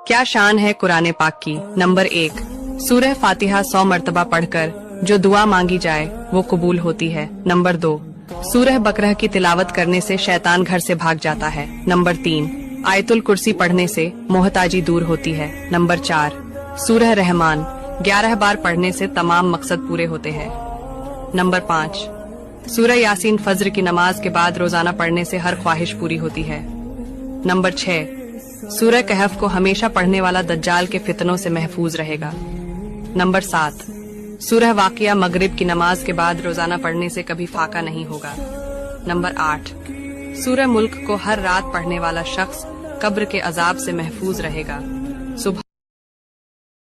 क्या शान है कुरान पाक की। नंबर 1, सूरह फातिहा 100 मर्तबा पढ़कर जो दुआ मांगी जाए वो कबूल होती है। नंबर 2, सूरह बकरह की तिलावत करने से शैतान घर से भाग जाता है। नंबर 3, आयतुल कुर्सी पढ़ने से मोहताजी दूर होती है। नंबर 4, सूरह रहमान 11 बार पढ़ने से तमाम मकसद पूरे होते हैं। नंबर 5, सूरह यासीन फज्र की नमाज के बाद रोजाना पढ़ने से हर ख्वाहिश पूरी होती है। नंबर 6, सूरह कहफ को हमेशा पढ़ने वाला दज्जाल के फितनों से महफूज रहेगा। नंबर 7, सूरह वाकिया मगरिब की नमाज के बाद रोजाना पढ़ने से कभी फाका नहीं होगा। नंबर 8, सूरह मुल्क को हर रात पढ़ने वाला शख्स कब्र के अजाब से महफूज रहेगा। सुभान